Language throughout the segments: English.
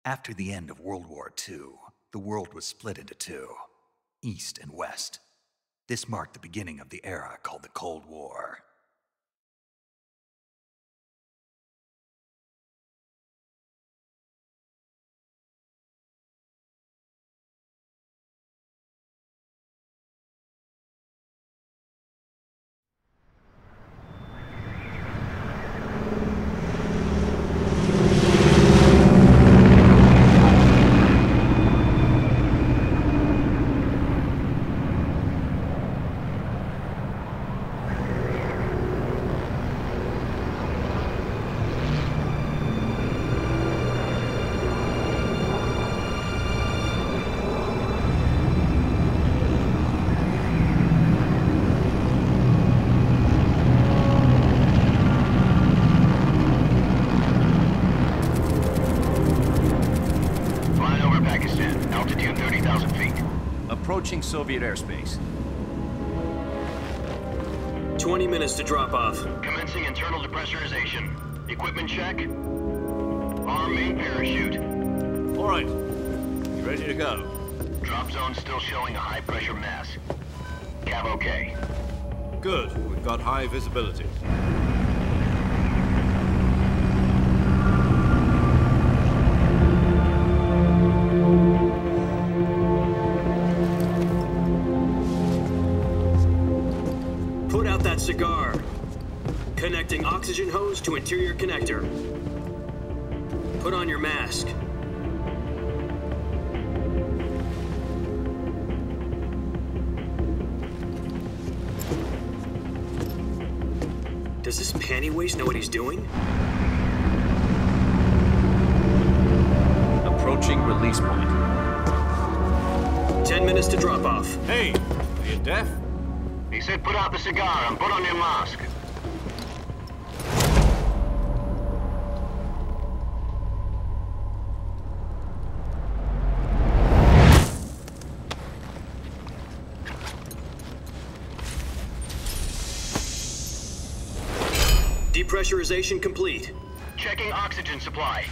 After the end of World War II, the world was split into two, East and West. This marked the beginning of the era called the Cold War. Approaching Soviet airspace. 20 minutes to drop off. Commencing internal depressurization. Equipment check. Arm main parachute. All right. You ready to go? Drop zone still showing a high pressure mass. Cav okay. Good. We've got high visibility. Put out that cigar. Connecting oxygen hose to interior connector. Put on your mask. Does this pantywaist know what he's doing? Approaching release point. 10 minutes to drop off. Hey, are you deaf? He said put out the cigar and put on your mask. Depressurization complete. Checking oxygen supply.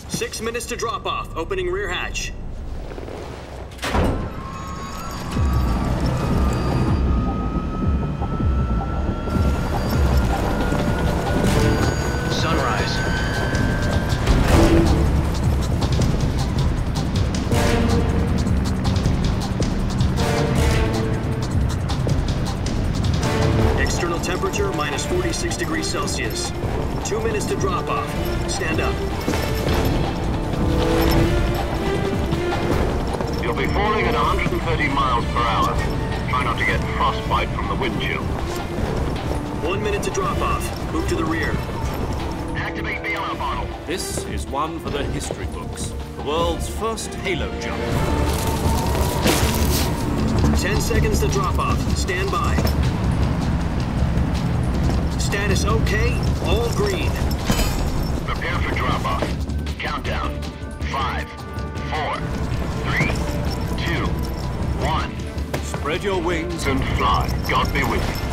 6 minutes to drop off. Opening rear hatch. Sunrise. External temperature minus 46 degrees Celsius. 2 minutes to drop off. Stand up. You'll be falling at 130 miles per hour. Try not to get frostbite from the wind chill. 1 minute to drop off. Move to the rear. Activate the oil bottle. This is one for the history books. The world's first halo jump. 10 seconds to drop off. Stand by. Status okay. All green. Prepare for drop-off. Countdown. 5, 4, 3, 2, 1. Spread your wings And fly. God be with you.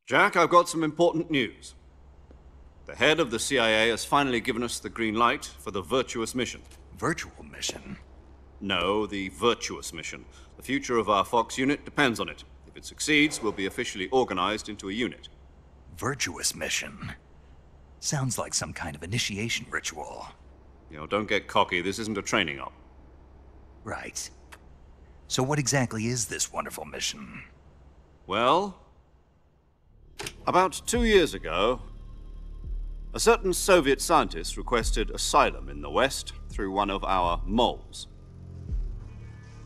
Jack, I've got some important news. The head of the CIA has finally given us the green light for the virtuous mission. Virtual mission? No, the virtuous mission. The future of our Fox unit depends on it. If it succeeds, we'll be officially organized into a unit. Virtuous mission? Sounds like some kind of initiation ritual. You know, don't get cocky. This isn't a training op. Right. So what exactly is this wonderful mission? Well, about 2 years ago, a certain Soviet scientist requested asylum in the West through one of our moles.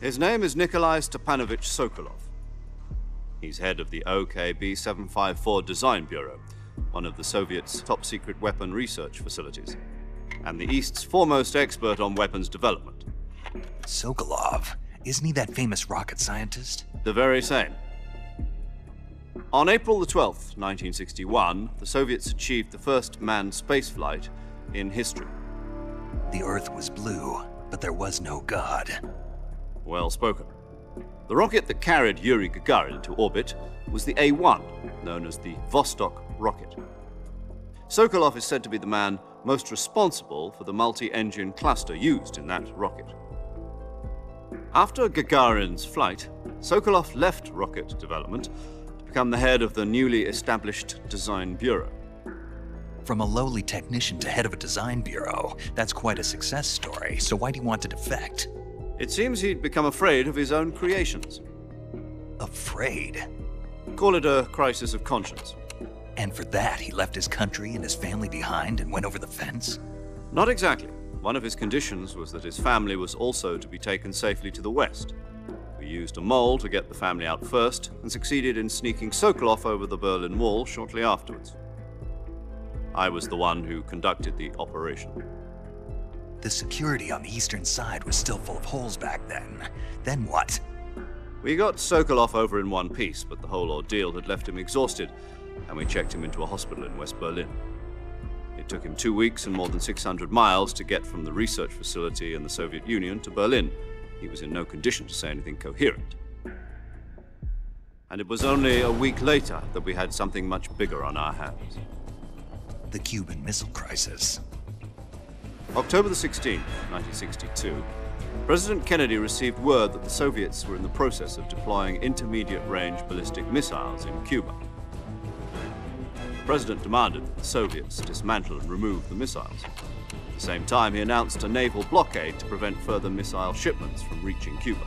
His name is Nikolai Stepanovich Sokolov. He's head of the OKB 754 Design Bureau, one of the Soviets' top-secret weapon research facilities, and the East's foremost expert on weapons development. Sokolov? Isn't he that famous rocket scientist? The very same. On April the 12th, 1961, the Soviets achieved the first manned spaceflight in history. The Earth was blue, but there was no God. Well spoken. The rocket that carried Yuri Gagarin to orbit was the A-1, known as the Vostok rocket. Sokolov is said to be the man most responsible for the multi-engine cluster used in that rocket. After Gagarin's flight, Sokolov left rocket development to become the head of the newly established Design Bureau. From a lowly technician to head of a design bureau, that's quite a success story, so why do you want to defect? It seems he'd become afraid of his own creations. Afraid? Call it a crisis of conscience. And for that, he left his country and his family behind and went over the fence? Not exactly. One of his conditions was that his family was also to be taken safely to the West. We used a mole to get the family out first and succeeded in sneaking Sokolov over the Berlin Wall shortly afterwards. I was the one who conducted the operation. The security on the eastern side was still full of holes back then. Then what? We got Sokolov over in one piece, but the whole ordeal had left him exhausted, and we checked him into a hospital in West Berlin. It took him 2 weeks and more than 600 miles to get from the research facility in the Soviet Union to Berlin. He was in no condition to say anything coherent. And it was only a week later that we had something much bigger on our hands. The Cuban Missile Crisis. October the 16th, 1962, President Kennedy received word that the Soviets were in the process of deploying intermediate-range ballistic missiles in Cuba. The President demanded that the Soviets dismantle and remove the missiles. At the same time, he announced a naval blockade to prevent further missile shipments from reaching Cuba.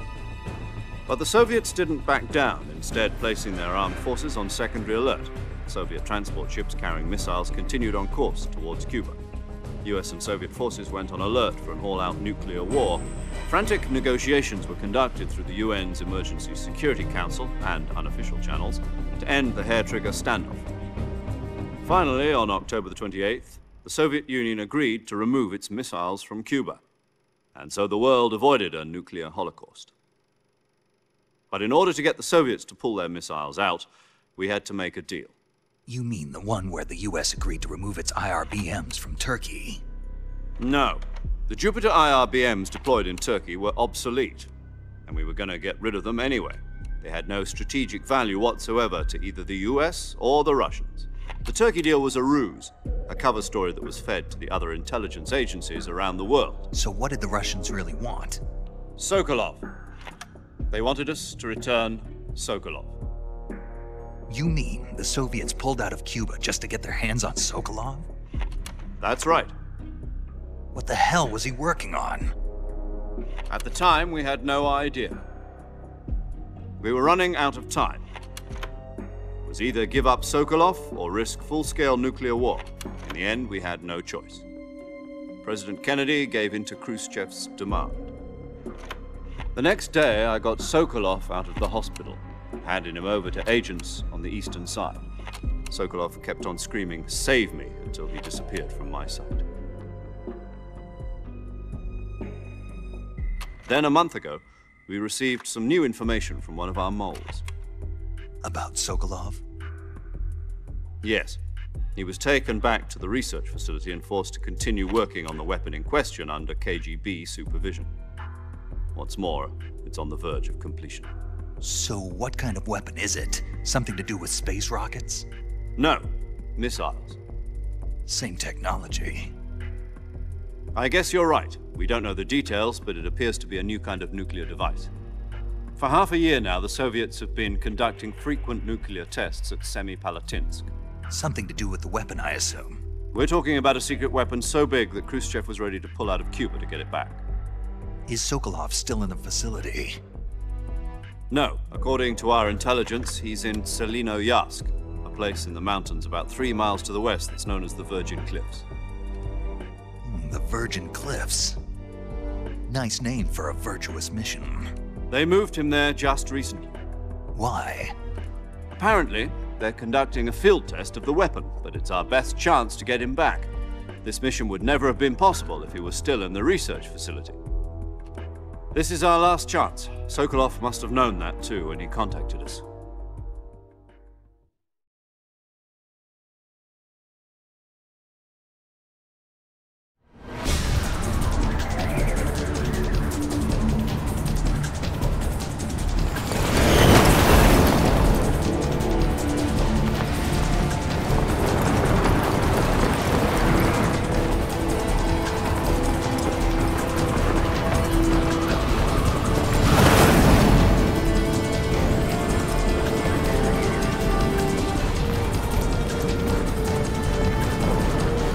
But the Soviets didn't back down, instead placing their armed forces on secondary alert. Soviet transport ships carrying missiles continued on course towards Cuba. US and Soviet forces went on alert for an all-out nuclear war. Frantic negotiations were conducted through the UN's Emergency Security Council and unofficial channels to end the hair-trigger standoff. Finally, on October the 28th, the Soviet Union agreed to remove its missiles from Cuba, and so the world avoided a nuclear holocaust. But in order to get the Soviets to pull their missiles out, we had to make a deal. You mean the one where the US agreed to remove its IRBMs from Turkey? No. The Jupiter IRBMs deployed in Turkey were obsolete, and we were going to get rid of them anyway. They had no strategic value whatsoever to either the US or the Russians. The Turkey deal was a ruse, a cover story that was fed to the other intelligence agencies around the world. So what did the Russians really want? Sokolov. They wanted us to return Sokolov. You mean the Soviets pulled out of Cuba just to get their hands on Sokolov? That's right. What the hell was he working on? At the time, we had no idea. We were running out of time. It was either give up Sokolov or risk full-scale nuclear war. In the end, we had no choice. President Kennedy gave in to Khrushchev's demand. The next day, I got Sokolov out of the hospital, handing him over to agents on the eastern side. Sokolov kept on screaming, "Save me," until he disappeared from my sight. Then a month ago, we received some new information from one of our moles. About Sokolov? Yes. He was taken back to the research facility and forced to continue working on the weapon in question under KGB supervision. What's more, it's on the verge of completion. So what kind of weapon is it? Something to do with space rockets? No, missiles. Same technology. I guess you're right. We don't know the details, but it appears to be a new kind of nuclear device. For half a year now, the Soviets have been conducting frequent nuclear tests at Semipalatinsk. Something to do with the weapon, I assume. We're talking about a secret weapon so big that Khrushchev was ready to pull out of Cuba to get it back. Is Sokolov still in the facility? No. According to our intelligence, he's in Selino-Yarsk, a place in the mountains about 3 miles to the west that's known as the Virgin Cliffs. The Virgin Cliffs. Nice name for a virtuous mission. They moved him there just recently. Why? Apparently, they're conducting a field test of the weapon, but it's our best chance to get him back. This mission would never have been possible if he was still in the research facility. This is our last chance. Sokolov must have known that too when he contacted us.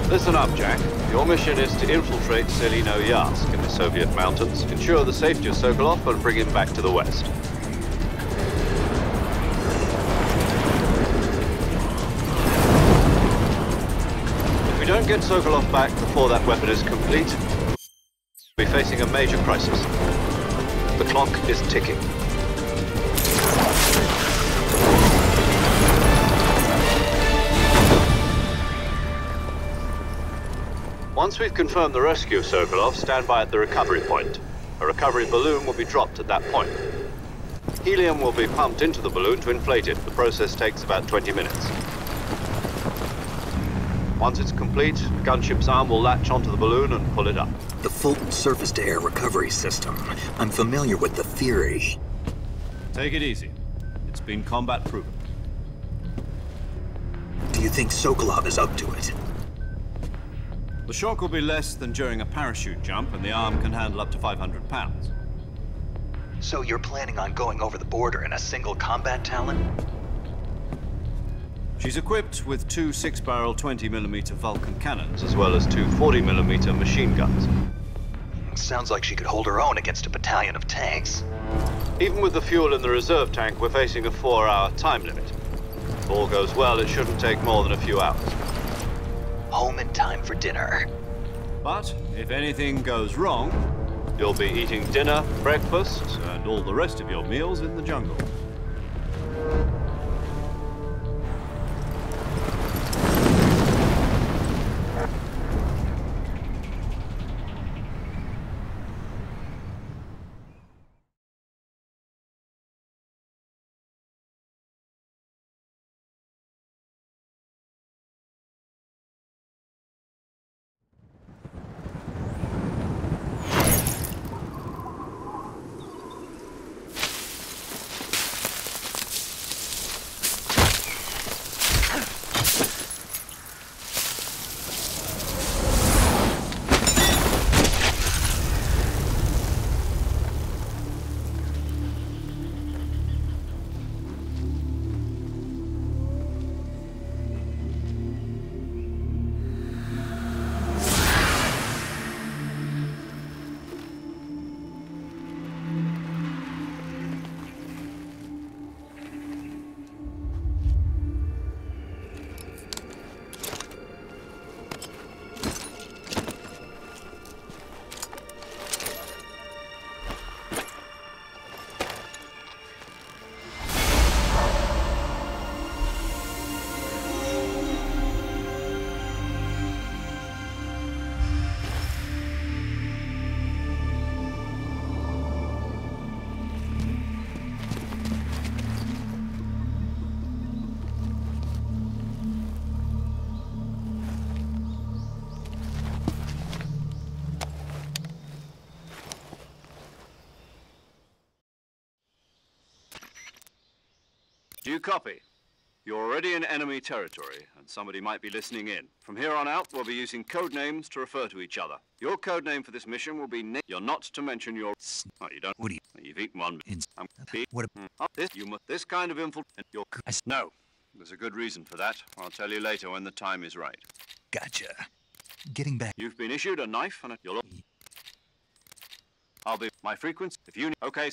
Listen up, Jack. Your mission is to infiltrate Selino-Yarsk in the Soviet mountains, ensure the safety of Sokolov, and bring him back to the West. If we don't get Sokolov back before that weapon is complete, we'll be facing a major crisis. The clock is ticking. Once we've confirmed the rescue of Sokolov, stand by at the recovery point. A recovery balloon will be dropped at that point. Helium will be pumped into the balloon to inflate it. The process takes about 20 minutes. Once it's complete, the gunship's arm will latch onto the balloon and pull it up. The Fulton surface-to-air recovery system. I'm familiar with the theory. Take it easy. It's been combat proven. Do you think Sokolov is up to it? The shock will be less than during a parachute jump, and the arm can handle up to 500 pounds. So you're planning on going over the border in a single combat Talon? She's equipped with 2 6-barrel 20mm Vulcan cannons, as well as 2 40mm machine guns. Sounds like she could hold her own against a battalion of tanks. Even with the fuel in the reserve tank, we're facing a 4-hour time limit. If all goes well, it shouldn't take more than a few hours. Home in time for dinner. But if anything goes wrong, you'll be eating dinner, breakfast, and all the rest of your meals in the jungle. Do you copy? You're already in enemy territory, and somebody might be listening in. From here on out, we'll be using code names to refer to each other. Your code name for this mission will be Nick. You're not to mention your... Oh, you don't... What do you... You've eaten one. What... This kind of info... No. There's a good reason for that. I'll tell you later when the time is right. Gotcha. Getting back... You've been issued a knife and a... I'll be... My frequency... If you... Okay.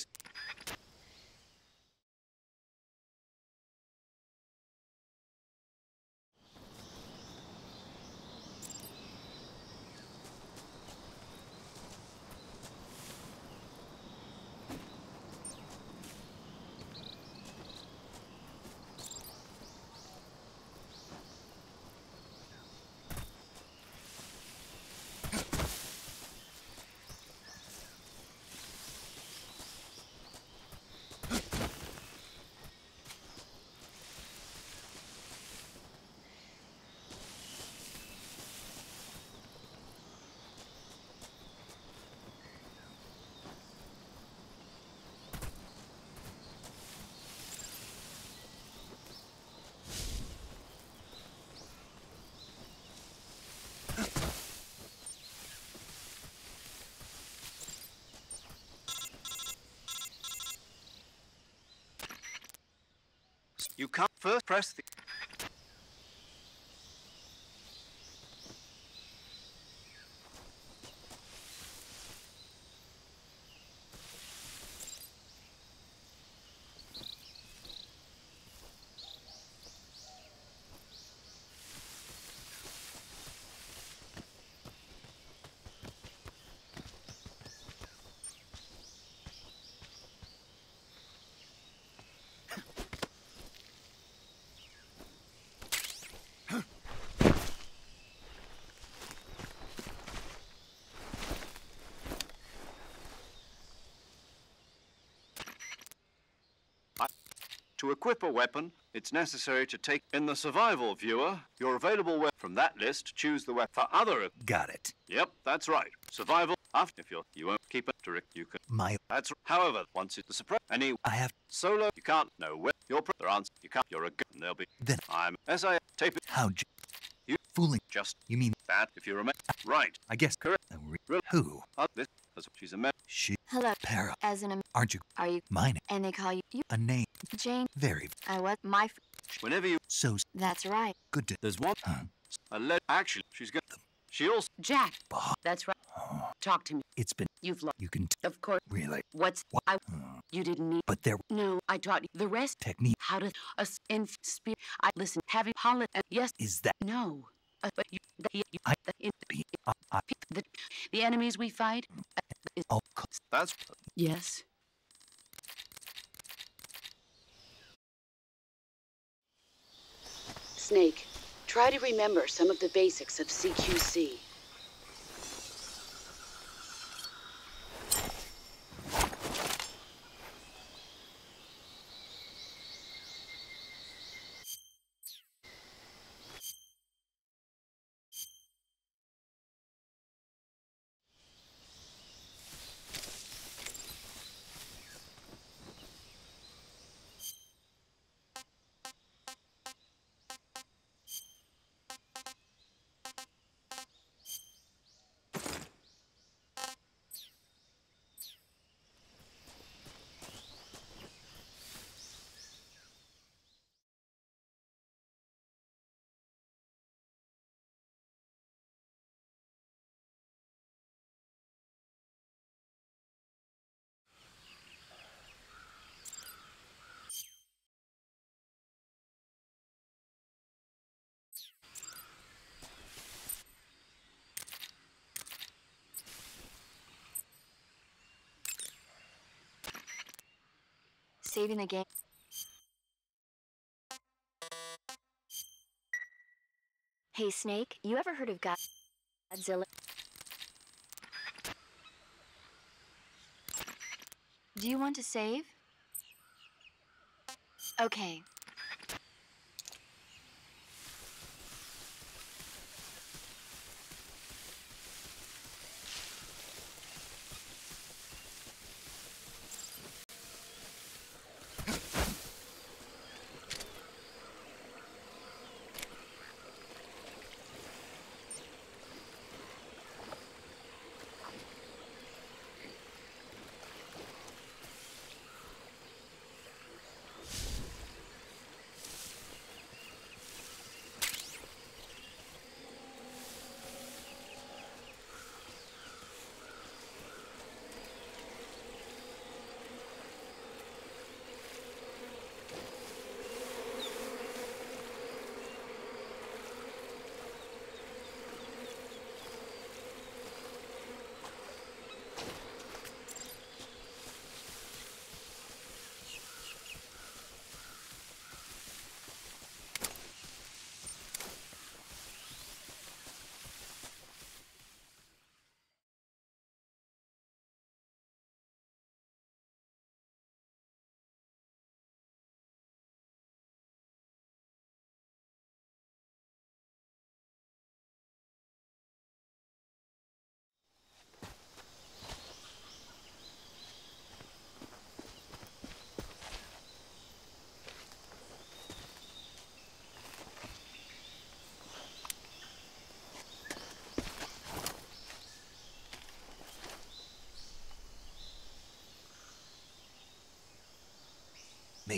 You can't first press the... To equip a weapon, it's necessary to take in the survival viewer your available weapon. From that list, choose the weapon for other... Got it. Yep, that's right. Survival, after if you won't keep it to you can... That's... However, once it's suppressed, any... I have... Solo, you can't know where... Their answer, you can't... You're a gun, they'll be... Then... I'm... S.I. Tape it... How'd you... Fooling... Just... You mean... That, if you remember... Right. I guess... Correct. Who? This... She's a man. She... Hello. Para. As in a... Aren't you... Are you... Mine. And they call you... A name. Jane. Very... I was... My... Whenever you... So... That's right. Good to... There's one... Actually, she's got... She also... Jack. That's right. Talk to me. It's been... You've lost. You can... Of course. Really? What's... What? You didn't need... But there... No, I taught you the rest. Technique. How to... in speed. I listen. Having... Yes. Is that... No. But you... The enemies we fight... Oh, that's... Yes. Snake, try to remember some of the basics of CQC. Saving the game. Hey, Snake, you ever heard of Godzilla? Do you want to save? Okay.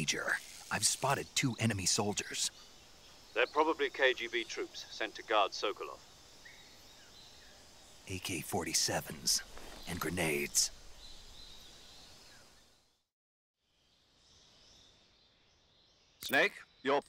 Major. I've spotted 2 enemy soldiers. They're probably KGB troops sent to guard Sokolov. AK-47s and grenades. Snake, you're...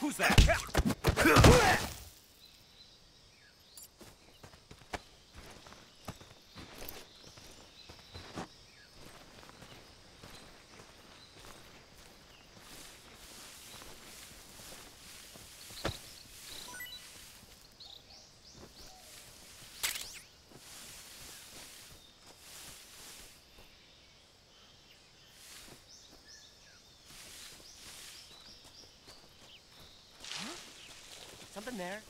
Who's that? Something there.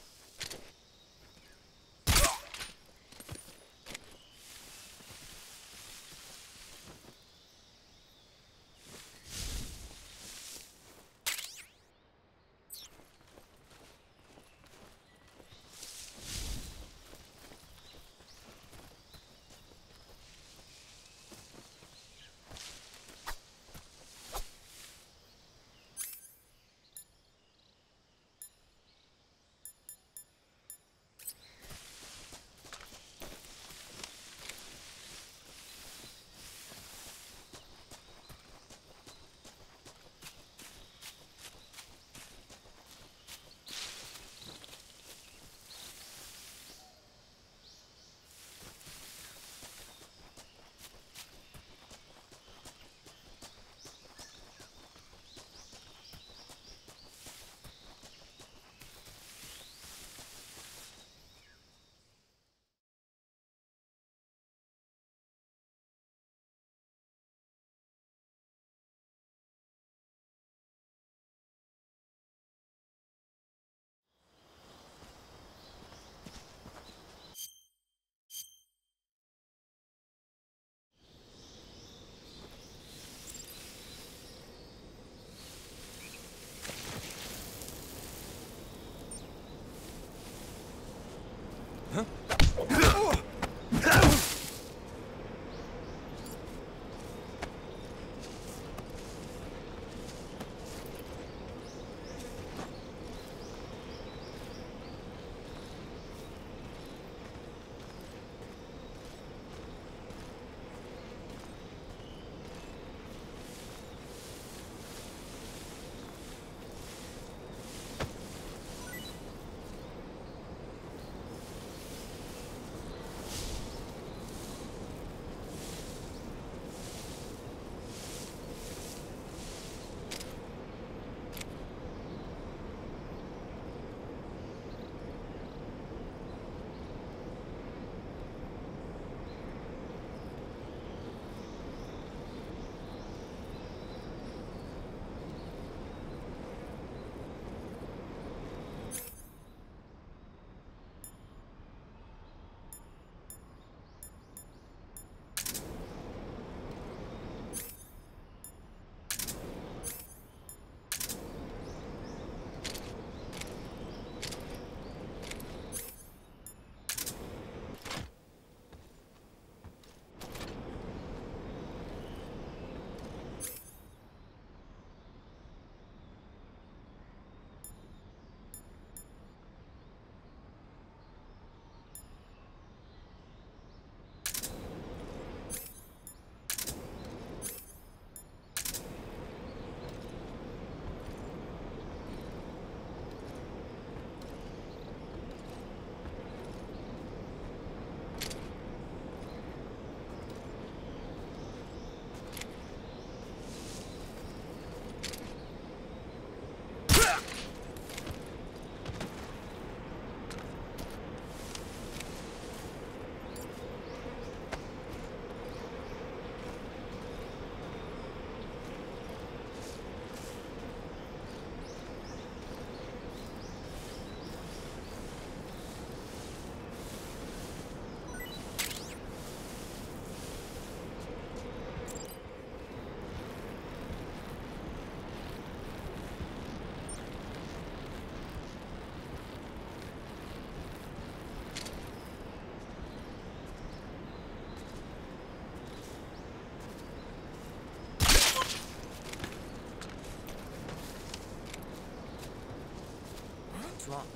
What's wrong?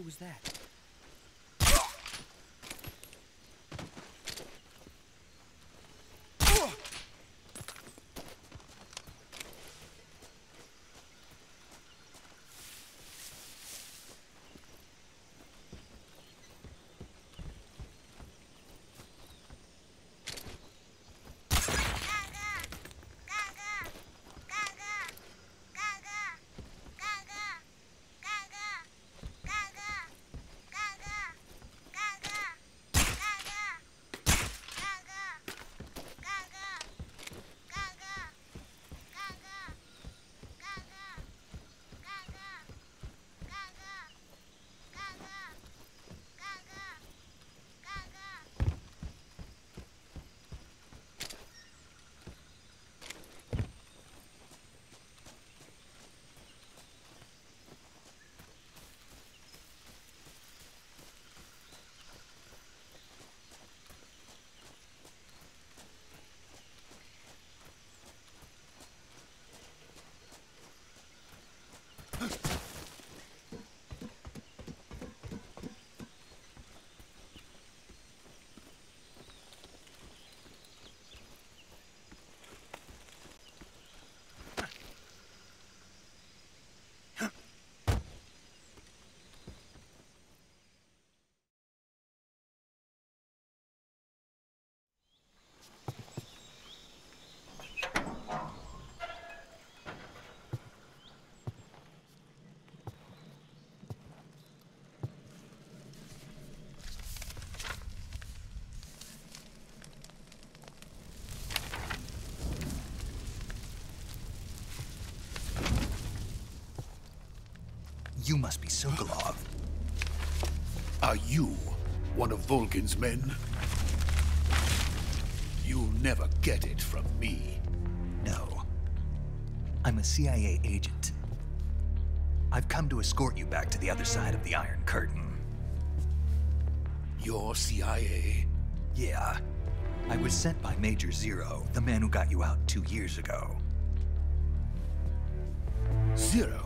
was that? You must be Sokolov. Are you one of Volgin's men? You'll never get it from me. No. I'm a CIA agent. I've come to escort you back to the other side of the Iron Curtain. You're CIA? Yeah. I was sent by Major Zero, the man who got you out 2 years ago. Zero?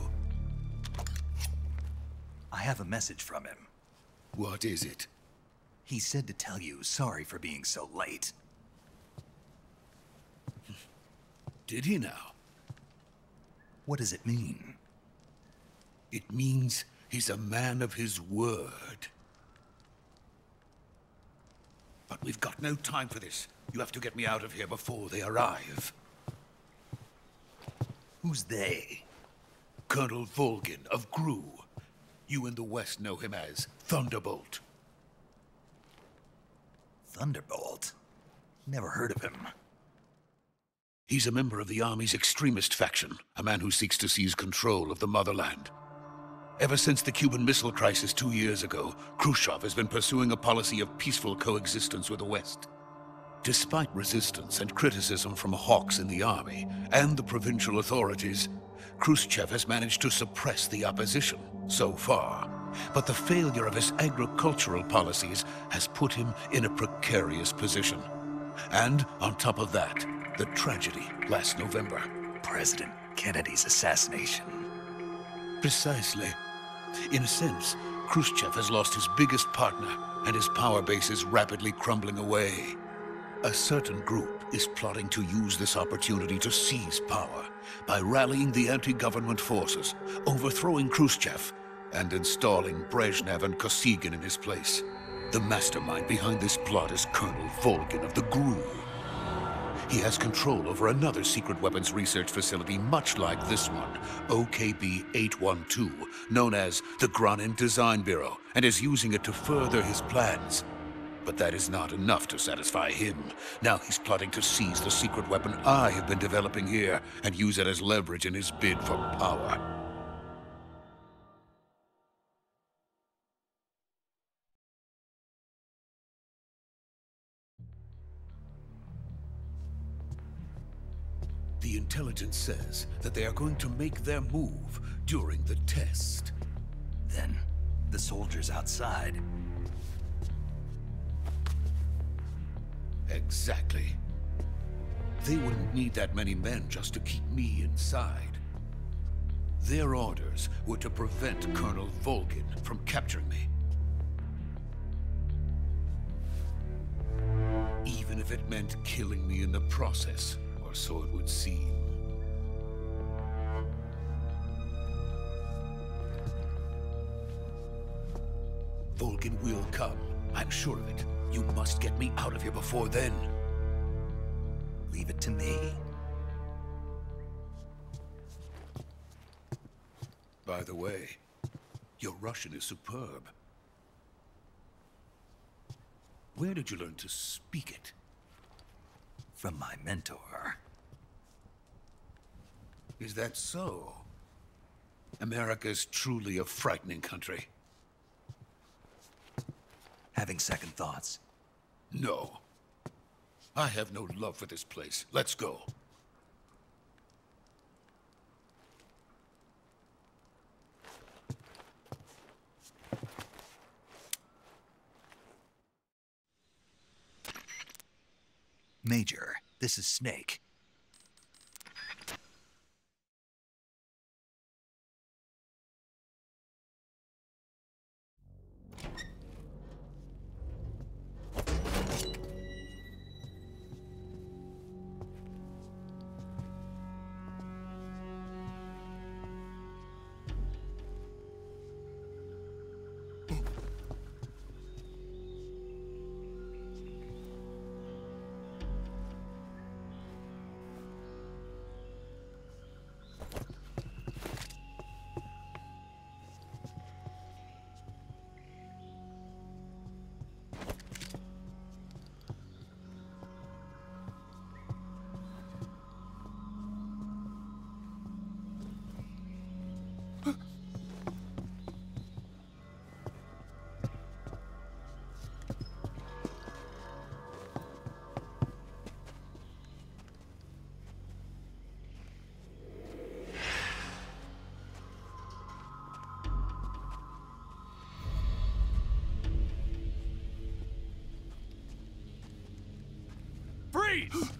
I have a message from him. What is it? He said to tell you sorry for being so late. Did he now? What does it mean? It means he's a man of his word. But we've got no time for this. You have to get me out of here before they arrive. Who's they? Colonel Volgin of GRU. You in the West know him as Thunderbolt. Thunderbolt? Never heard of him. He's a member of the Army's extremist faction, a man who seeks to seize control of the motherland. Ever since the Cuban Missile Crisis 2 years ago, Khrushchev has been pursuing a policy of peaceful coexistence with the West. Despite resistance and criticism from hawks in the Army and the provincial authorities, Khrushchev has managed to suppress the opposition so far. But the failure of his agricultural policies has put him in a precarious position. And on top of that, the tragedy last November. President Kennedy's assassination. Precisely. In a sense, Khrushchev has lost his biggest partner, and his power base is rapidly crumbling away. A certain group is plotting to use this opportunity to seize power by rallying the anti-government forces, overthrowing Khrushchev, and installing Brezhnev and Kosygin in his place. The mastermind behind this plot is Colonel Volgin of the GRU. He has control over another secret weapons research facility much like this one, OKB-812, known as the Granin Design Bureau, and is using it to further his plans. But that is not enough to satisfy him. Now he's plotting to seize the secret weapon I have been developing here and use it as leverage in his bid for power. The intelligence says that they are going to make their move during the test. Then, the soldiers outside. Exactly. They wouldn't need that many men just to keep me inside. Their orders were to prevent Colonel Volgin from capturing me. Even if it meant killing me in the process, or so it would seem. Volgin will come. I'm sure of it. You must get me out of here before then. Leave it to me. By the way, your Russian is superb. Where did you learn to speak it? From my mentor. Is that so? America's truly a frightening country. Having second thoughts? No. I have no love for this place. Let's go. Major, this is Snake. Freeze!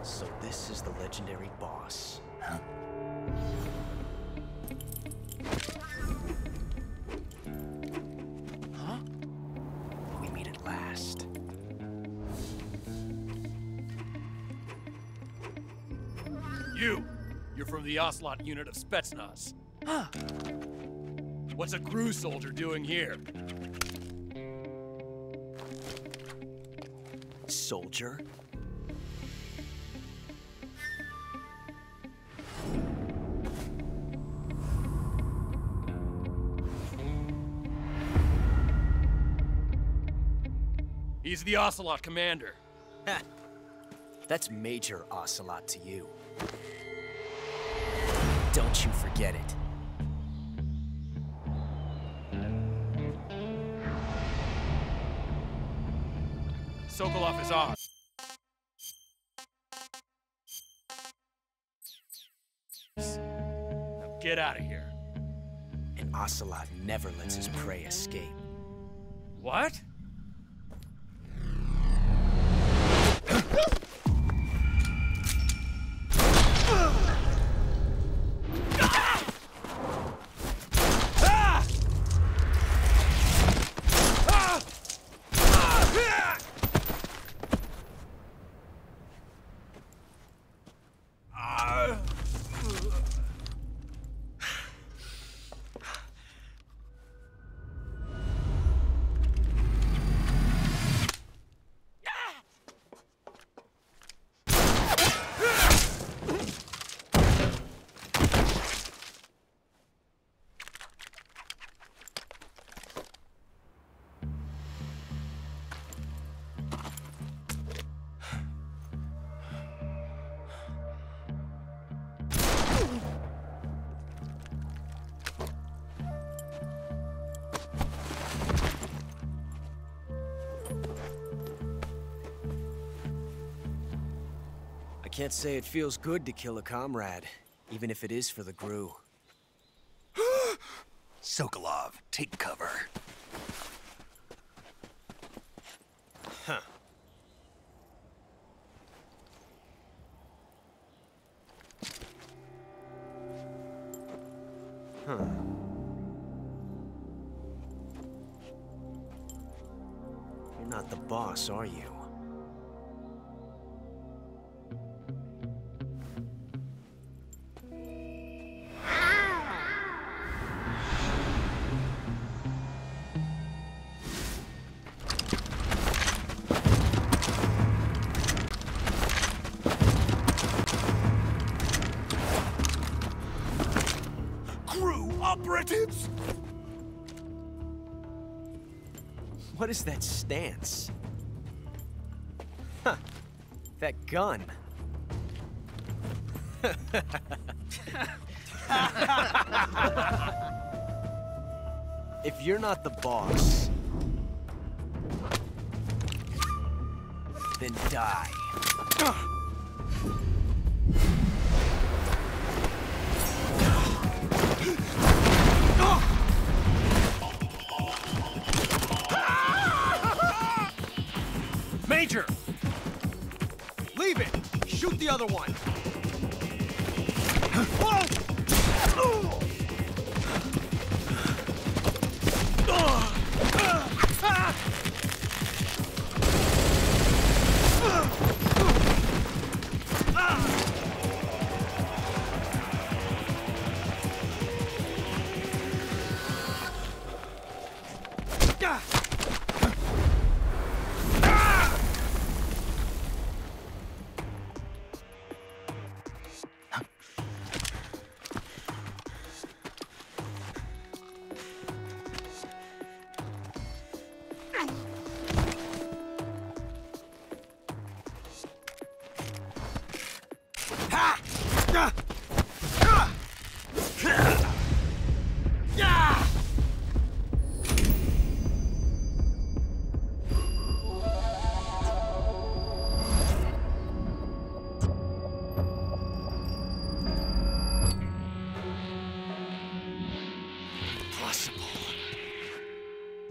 So this is the legendary boss. Huh? Huh? We meet at last. You're from the Ocelot unit of Spetsnaz. Huh. What's a crew soldier doing here? Soldier? He's the Ocelot commander. Ha! That's Major Ocelot to you. Don't you forget it. Sokolov is on. Now get out of here. And Ocelot never lets his prey escape. What? I can't say it feels good to kill a comrade. Even if it is for the Gru. Sokolov, take cover. Huh. Huh. You're not the boss, are you? Operatives? What is that stance? Huh. That gun. If you're not the boss, then die. Major! Leave it! Shoot the other one!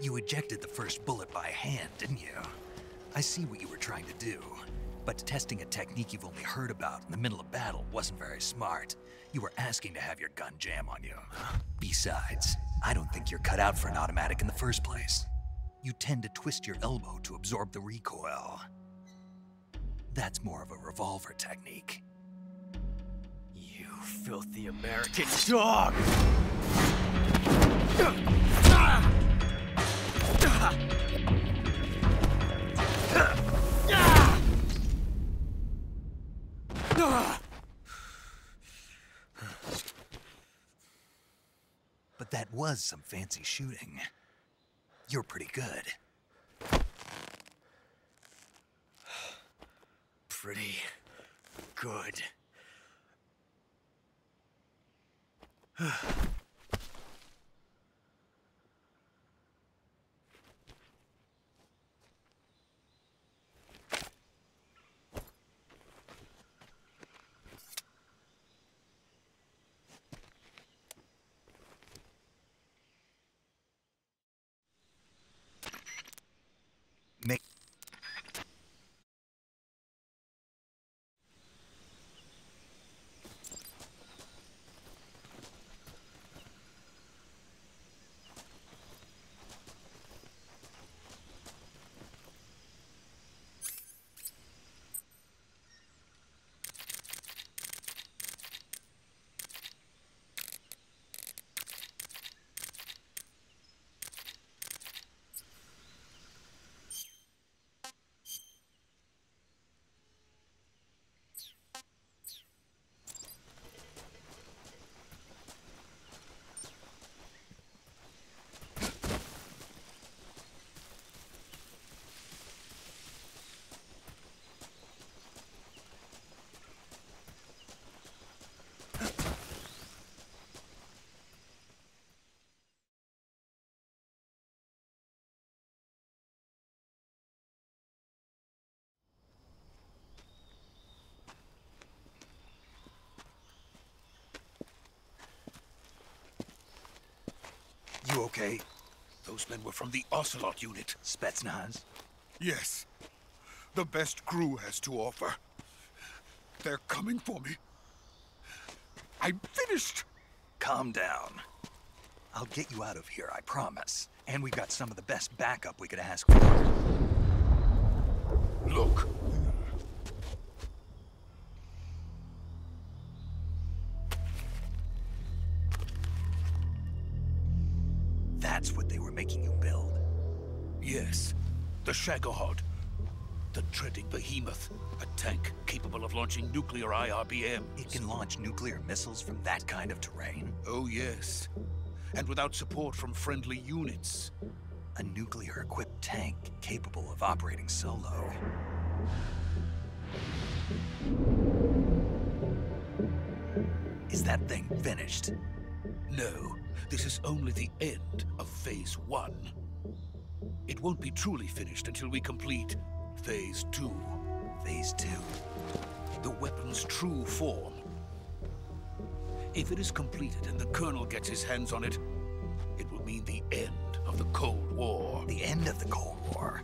You ejected the first bullet by hand, didn't you? I see what you were trying to do. But testing a technique you've only heard about in the middle of battle wasn't very smart. You were asking to have your gun jam on you. Besides, I don't think you're cut out for an automatic in the first place. You tend to twist your elbow to absorb the recoil. That's more of a revolver technique. You filthy American dog! But that was some fancy shooting. You're pretty good. Pretty good. Make okay? Those men were from the Ocelot unit. Spetsnaz? Yes. The best crew has to offer. They're coming for me. I'm finished. Calm down. I'll get you out of here, I promise. And we've got some of the best backup we could ask for. Look. That's what they were making you build? Yes. The Shagohod. The dreading behemoth. A tank capable of launching nuclear IRBMs. It can launch nuclear missiles from that kind of terrain? Oh, yes. And without support from friendly units. A nuclear-equipped tank capable of operating solo. Is that thing finished? No, this is only the end of Phase 1. It won't be truly finished until we complete Phase 2. Phase 2? The weapon's true form. If it is completed and the Colonel gets his hands on it, it will mean the end of the Cold War. The end of the Cold War?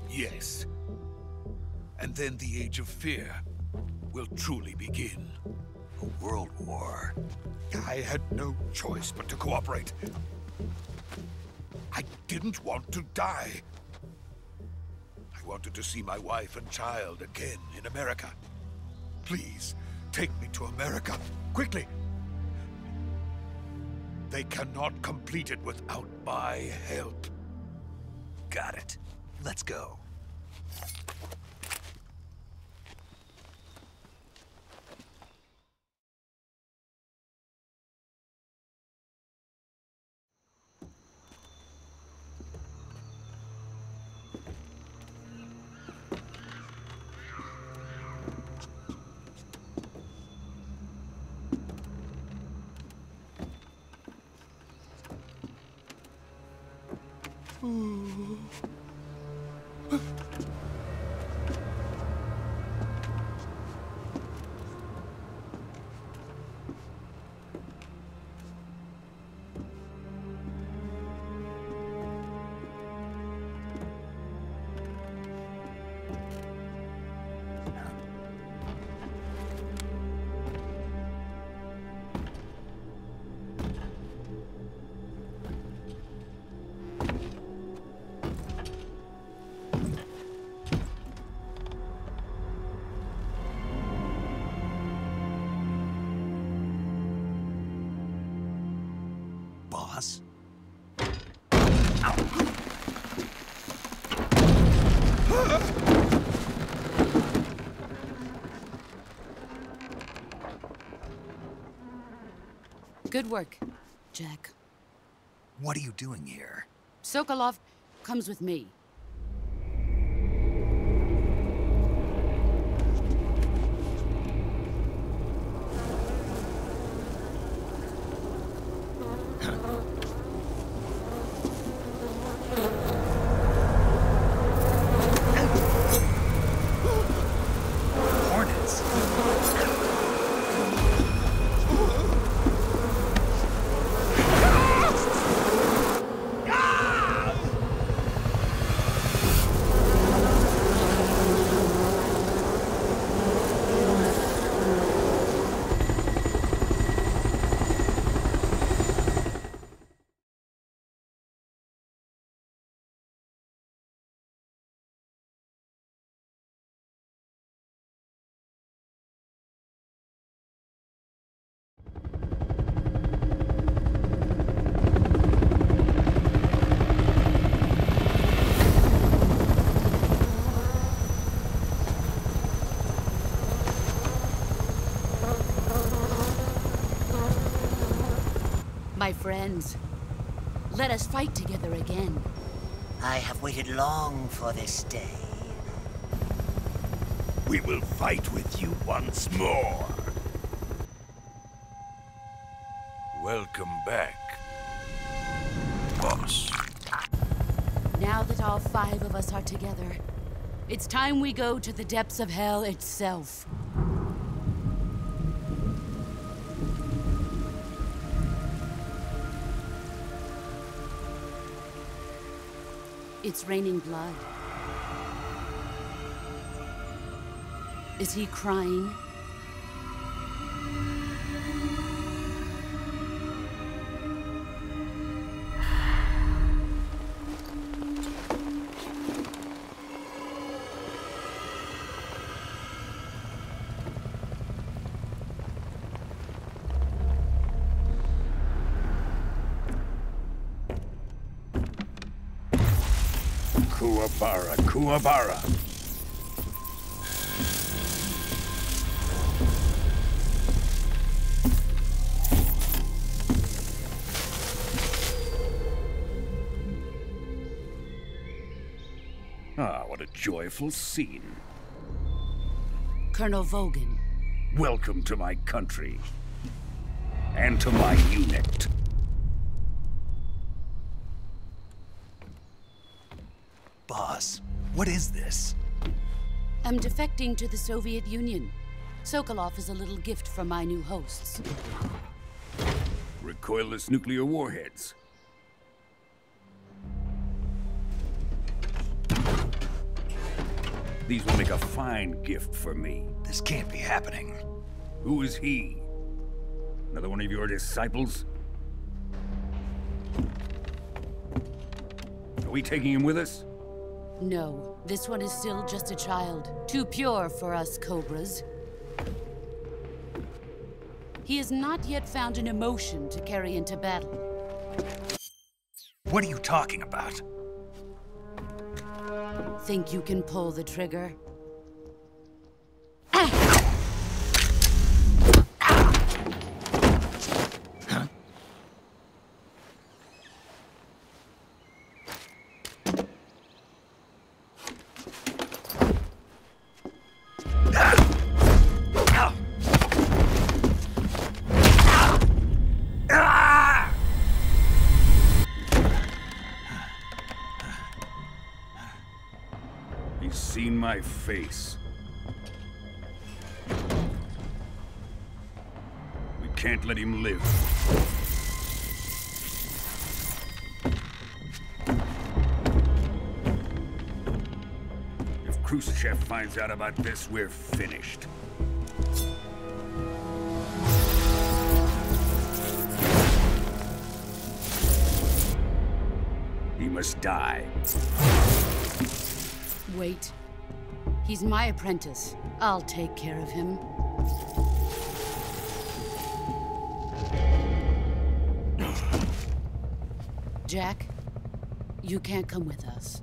Yes. And then the Age of Fear will truly begin. A world war? I had no choice but to cooperate. I didn't want to die. I wanted to see my wife and child again in America. Please, take me to America, quickly. They cannot complete it without my help. Got it. Let's go. Boss? Good work, Jack. What are you doing here? Sokolov comes with me. Hornets? My friends, let us fight together again. I have waited long for this day. We will fight with you once more. Welcome back, boss. Now that all 5 of us are together, it's time we go to the depths of hell itself. It's raining blood. Is he crying? Kuwabara, Kuwabara. Ah, what a joyful scene. Colonel Vogan. Welcome to my country. And to my unit. Boss, what is this? I'm defecting to the Soviet Union. Sokolov is a little gift from my new hosts. Recoilless nuclear warheads. These will make a fine gift for me. This can't be happening. Who is he? Another one of your disciples? Are we taking him with us? No, this one is still just a child. Too pure for us Cobras. He has not yet found an emotion to carry into battle. What are you talking about? Think you can pull the trigger? He's seen my face. We can't let him live. If Khrushchev finds out about this, we're finished. He must die. Wait. He's my apprentice. I'll take care of him. Jack, you can't come with us.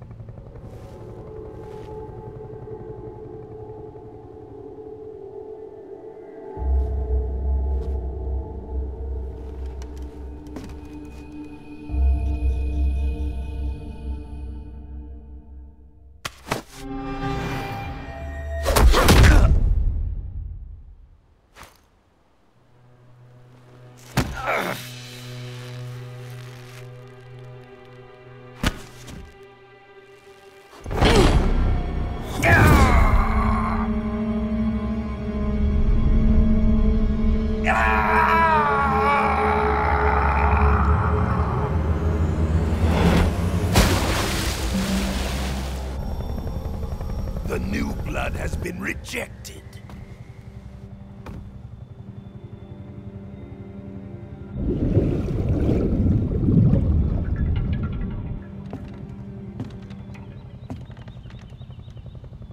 The new blood has been rejected.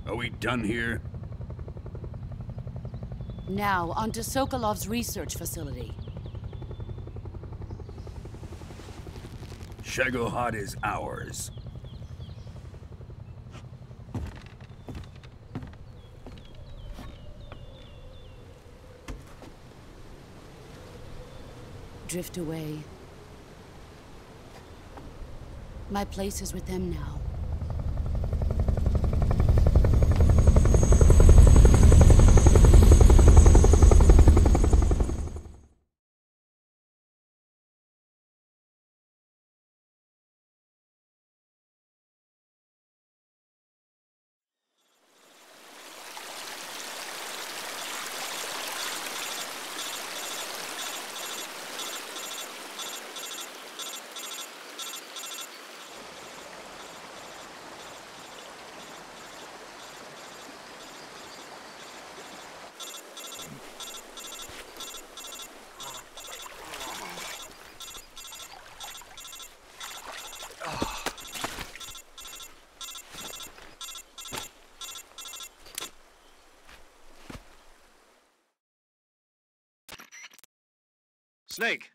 Are we done here? Now, onto Sokolov's research facility. Shagohod is ours. Drift away. My place is with them now. Snake!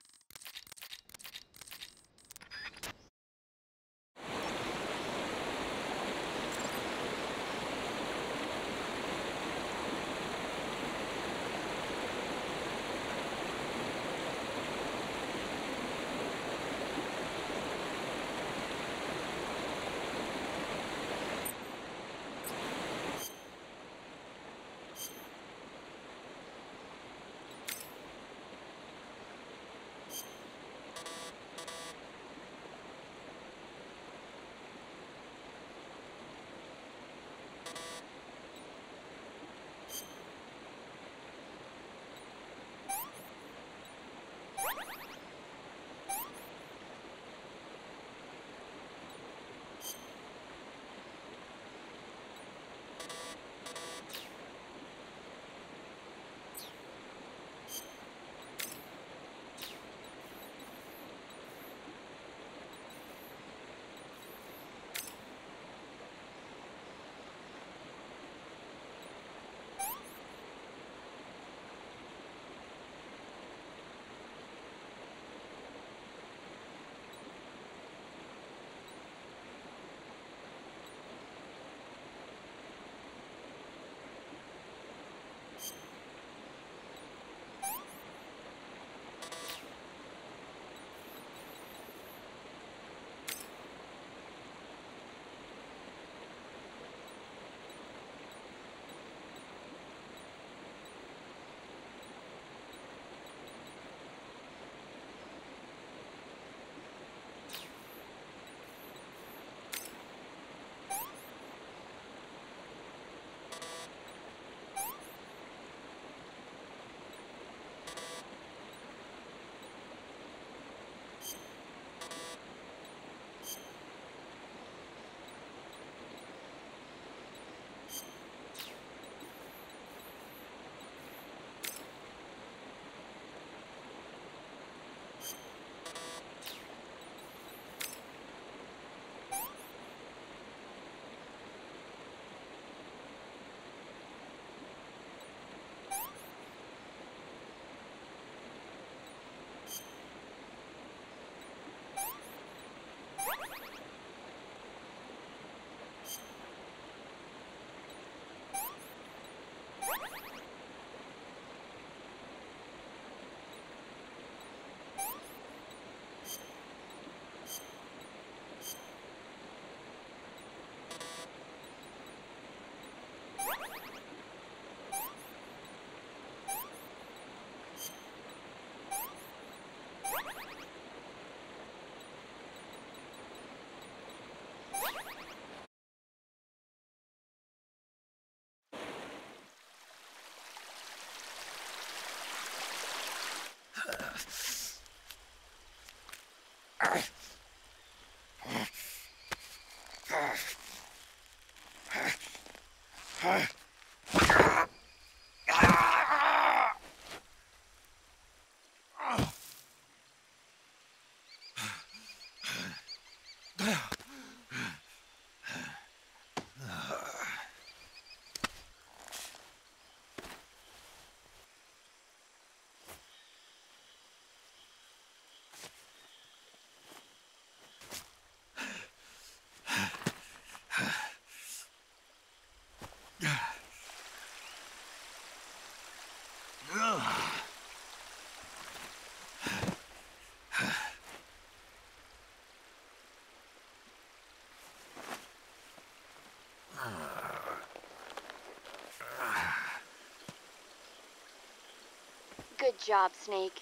Good job, Snake.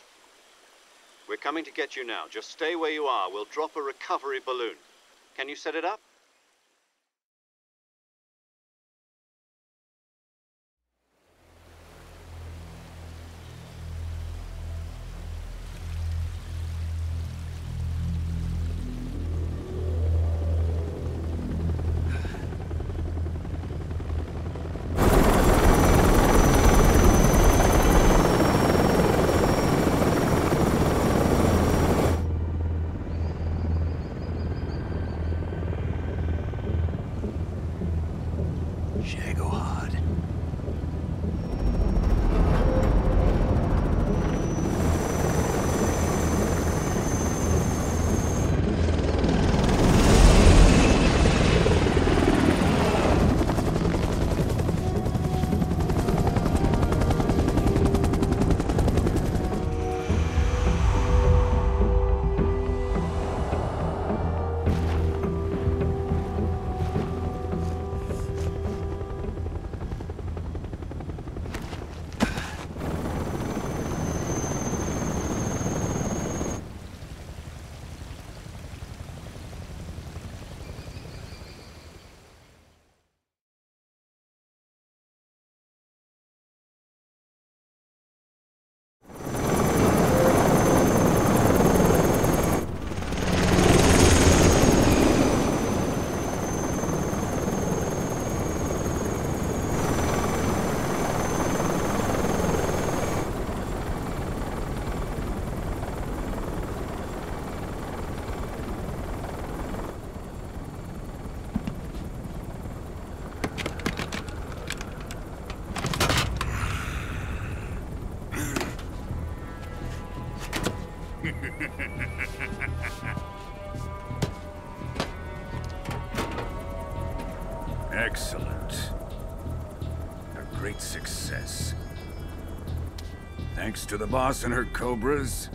We're coming to get you now. Just stay where you are. We'll drop a recovery balloon. Can you set it up? Excellent. A great success. Thanks to the boss and her cobras,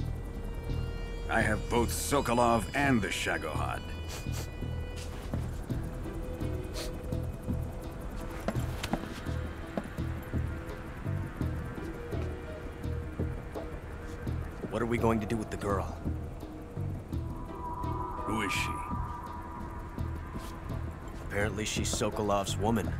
I have both Sokolov and the Shagohod. What are we going to do with the girl? Who is she? Apparently she's Sokolov's woman.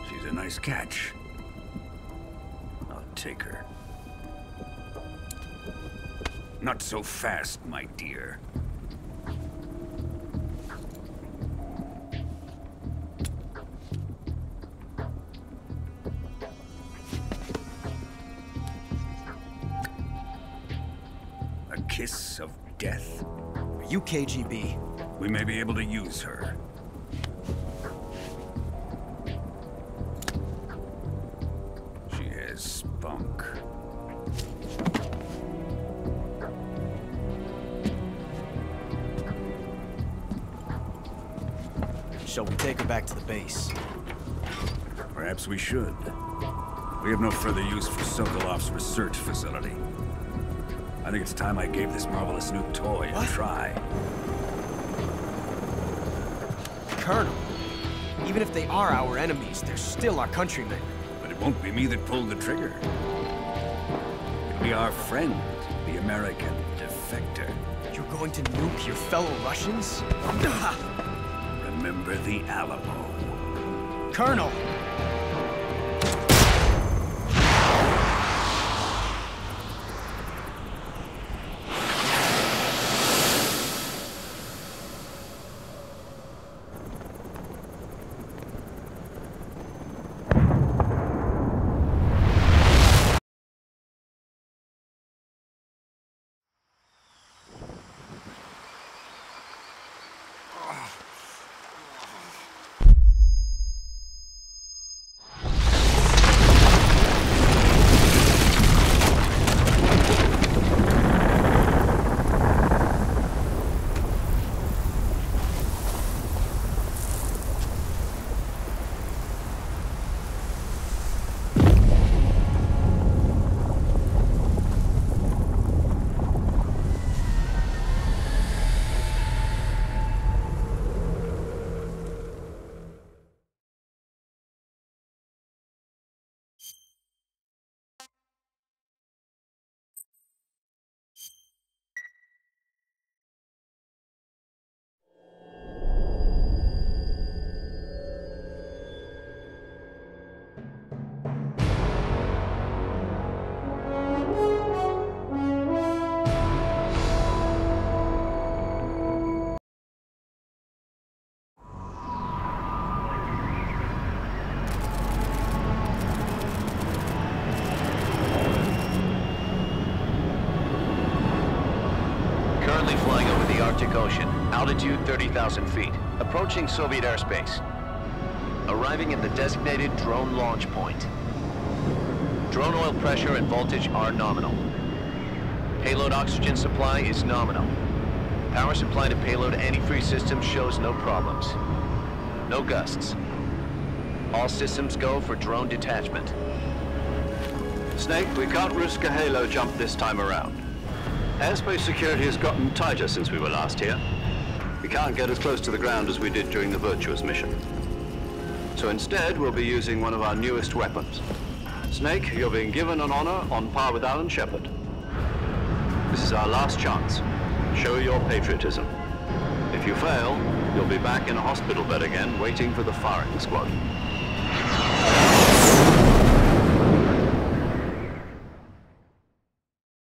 She's a nice catch. I'll take her. Not so fast, my dear. A kiss of death? Are you KGB? We may be able to use her. She has spunk. Shall we take her back to the base? Perhaps we should. We have no further use for Sokolov's research facility. I think it's time I gave this marvelous new toy a try. Colonel, even if they are our enemies, they're still our countrymen. But it won't be me that pulled the trigger. It'll be our friend, the American defector. You're going to nuke your fellow Russians? Remember the Alamo. Colonel! Arctic Ocean, altitude 30,000 feet, approaching Soviet airspace. Arriving at the designated drone launch point. Drone oil pressure and voltage are nominal. Payload oxygen supply is nominal. Power supply to payload antifreeze system shows no problems. No gusts. All systems go for drone detachment. Snake, we can't risk a halo jump this time around. Airspace security has gotten tighter since we were last here. We can't get as close to the ground as we did during the Virtuous mission. So instead, we'll be using one of our newest weapons. Snake, you're being given an honor on par with Alan Shepard. This is our last chance. Show your patriotism. If you fail, you'll be back in a hospital bed again, waiting for the firing squad.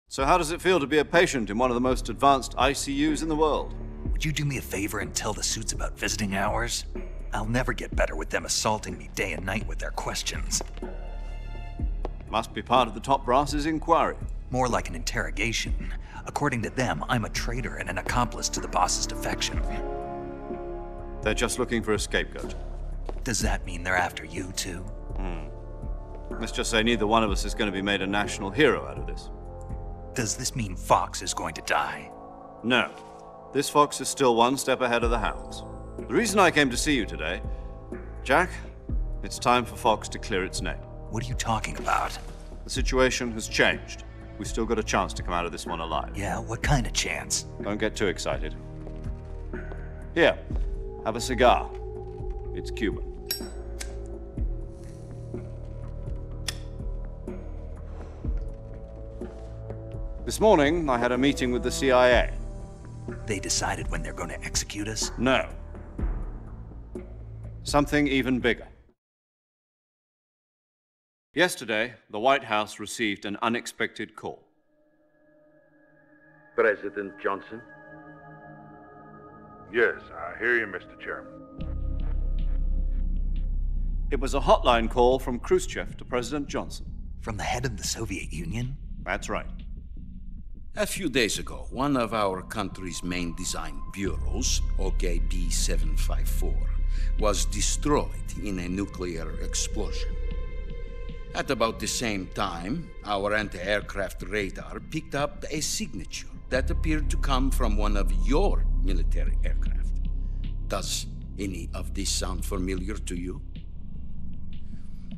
So how does it feel to be a patient in one of the most advanced ICUs in the world? Would you do me a favor and tell the suits about visiting hours? I'll never get better with them assaulting me day and night with their questions. Must be part of the top brass's inquiry. More like an interrogation. According to them, I'm a traitor and an accomplice to the boss's defection. They're just looking for a scapegoat. Does that mean they're after you, too? Let's just say neither one of us is going to be made a national hero out of this. Does this mean Fox is going to die? No. This fox is still one step ahead of the hounds. The reason I came to see you today, Jack, it's time for Fox to clear its name. What are you talking about? The situation has changed. We've still got a chance to come out of this one alive. Yeah, what kind of chance? Don't get too excited. Here, have a cigar. It's Cuban. This morning, I had a meeting with the CIA. They decided when they're going to execute us? No. Something even bigger. Yesterday, the White House received an unexpected call. President Johnson? Yes, I hear you, Mr. Chairman. It was a hotline call from Khrushchev to President Johnson. From the head of the Soviet Union? That's right. A few days ago, one of our country's main design bureaus, OKB 754, was destroyed in a nuclear explosion. At about the same time, our anti-aircraft radar picked up a signature that appeared to come from one of your military aircraft. Does any of this sound familiar to you?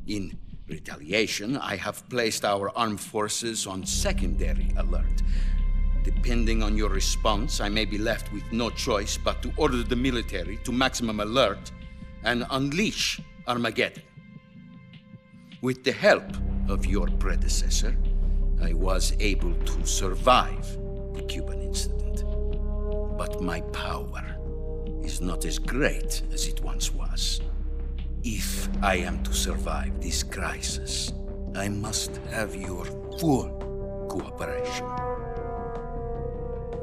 In retaliation, I have placed our armed forces on secondary alert. Depending on your response, I may be left with no choice but to order the military to maximum alert and unleash Armageddon. With the help of your predecessor, I was able to survive the Cuban incident. But my power is not as great as it once was. If I am to survive this crisis, I must have your full cooperation.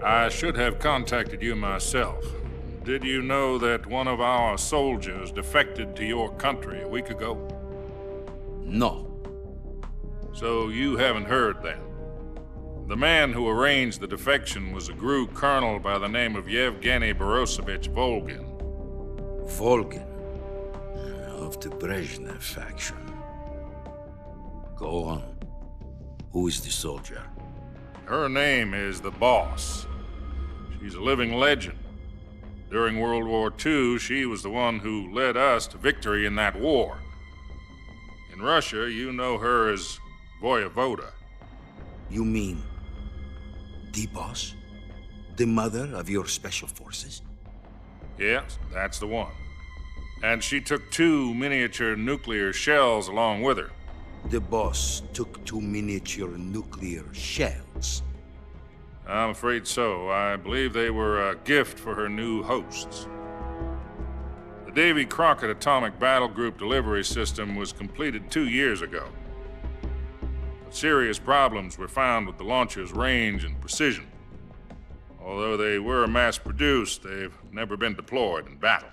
I should have contacted you myself. Did you know that one of our soldiers defected to your country a week ago? No. So you haven't heard then. The man who arranged the defection was a GRU colonel by the name of Yevgeny Borisovich Volgin. Volgin? Of the Brezhnev faction. Go on. Who is the soldier? Her name is the Boss. She's a living legend. During World War II, she was the one who led us to victory in that war. In Russia, you know her as Voyevoda. You mean the Boss? The mother of your special forces? Yes, that's the one. And she took 2 miniature nuclear shells along with her. The Boss took 2 miniature nuclear shells? I'm afraid so. I believe they were a gift for her new hosts. The Davy Crockett Atomic Battle Group delivery system was completed 2 years ago. But serious problems were found with the launcher's range and precision. Although they were mass-produced, they've never been deployed in battle.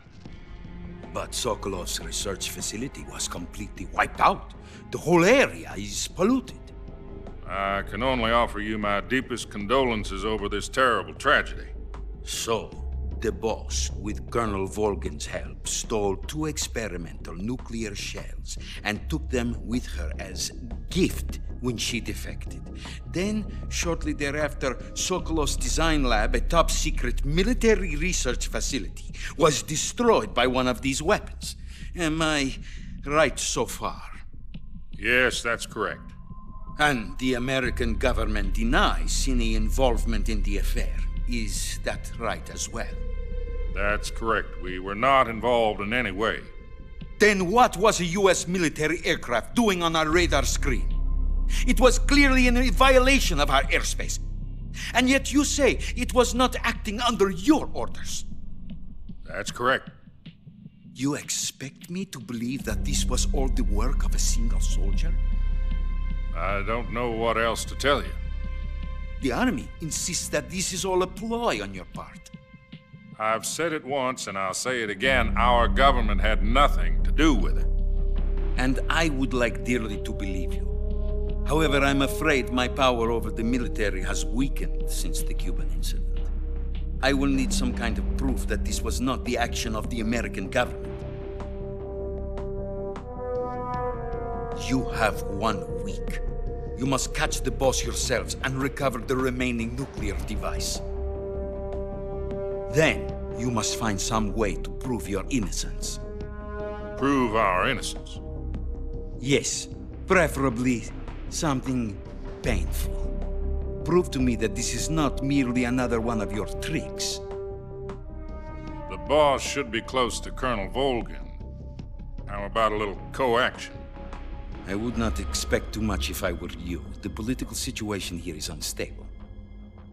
But Sokolov's research facility was completely wiped out. The whole area is polluted. I can only offer you my deepest condolences over this terrible tragedy. So, the Boss, with Colonel Volgin's help, stole 2 experimental nuclear shells and took them with her as gift when she defected. Then, shortly thereafter, Sokolov's design lab, a top-secret military research facility, was destroyed by one of these weapons. Am I right so far? Yes, that's correct. And the American government denies any involvement in the affair. Is that right as well? That's correct. We were not involved in any way. Then what was a U.S. military aircraft doing on our radar screen? It was clearly in violation of our airspace. And yet you say it was not acting under your orders. That's correct. You expect me to believe that this was all the work of a single soldier? I don't know what else to tell you. The Army insists that this is all a ploy on your part. I've said it once and I'll say it again. Our government had nothing to do with it. And I would like dearly to believe you. However, I'm afraid my power over the military has weakened since the Cuban incident. I will need some kind of proof that this was not the action of the American government. You have 1 week. You must catch the boss yourselves and recover the remaining nuclear device. Then, you must find some way to prove your innocence. Prove our innocence? Yes, preferably something painful. Prove to me that this is not merely another one of your tricks. The boss should be close to Colonel Volgin. How about a little coaction? I would not expect too much if I were you. The political situation here is unstable.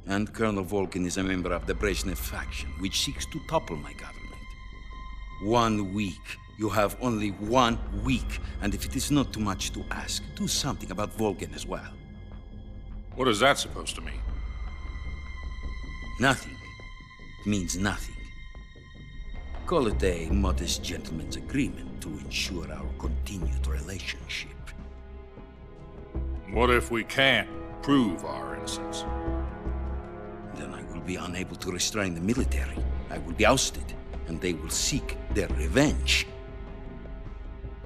And Colonel Volgin is a member of the Brezhnev faction, which seeks to topple my government. 1 week. You have only 1 week. And if it is not too much to ask, do something about Volgin as well. What is that supposed to mean? Nothing. It means nothing. Call it a modest gentleman's agreement to ensure our continued relationship. What if we can't prove our innocence? Then I will be unable to restrain the military. I will be ousted, and they will seek their revenge.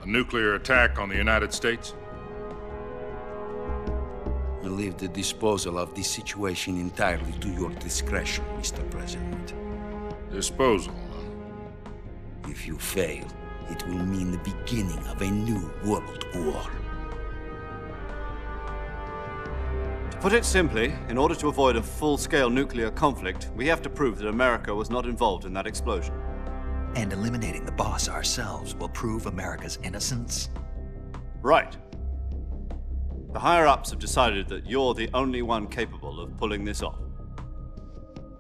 A nuclear attack on the United States? I leave the disposal of this situation entirely to your discretion, Mr. President. Disposal? If you fail, it will mean the beginning of a new world war. To put it simply, in order to avoid a full-scale nuclear conflict, we have to prove that America was not involved in that explosion. And eliminating the boss ourselves will prove America's innocence? Right. The higher-ups have decided that you're the only one capable of pulling this off.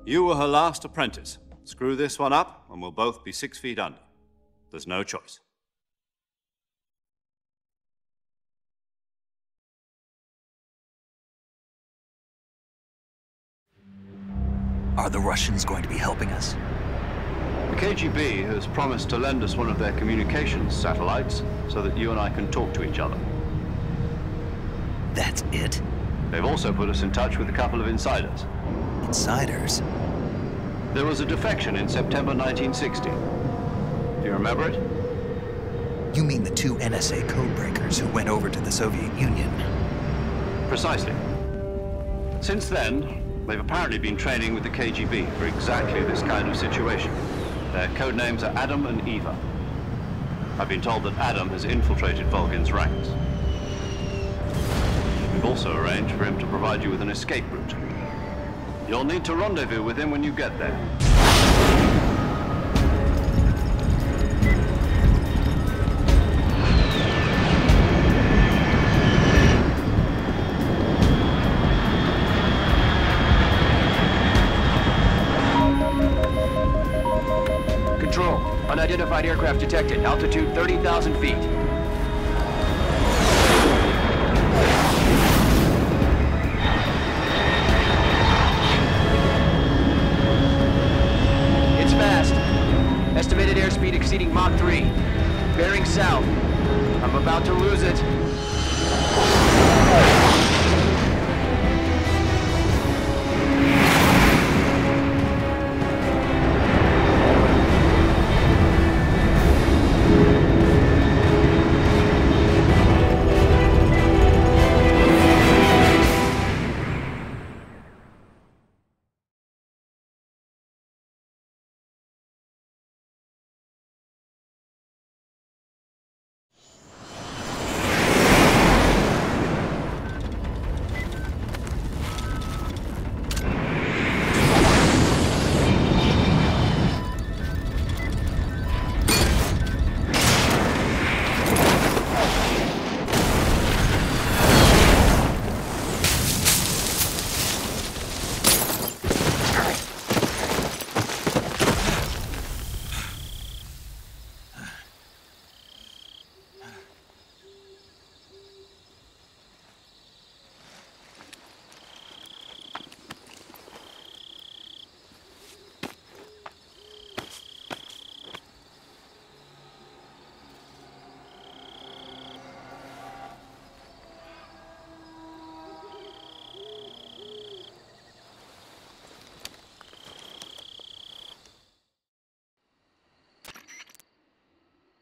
You were her last apprentice. Screw this one up, and we'll both be 6 feet under. There's no choice. Are the Russians going to be helping us? The KGB has promised to lend us one of their communications satellites so that you and I can talk to each other. That's it? They've also put us in touch with a couple of insiders. Insiders? There was a defection in September 1960. Do you remember it? You mean the 2 NSA codebreakers who went over to the Soviet Union? Precisely. Since then, they've apparently been training with the KGB for exactly this kind of situation. Their codenames are Adam and Eva. I've been told that Adam has infiltrated Volgin's ranks. We've also arranged for him to provide you with an escape route. You'll need to rendezvous with him when you get there. Control. Unidentified aircraft detected. Altitude 30,000 feet. It's fast. Estimated airspeed exceeding Mach 3. Bearing south. I'm about to lose it.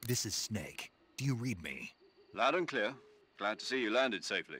This is Snake. Do you read me? Loud and clear. Glad to see you landed safely.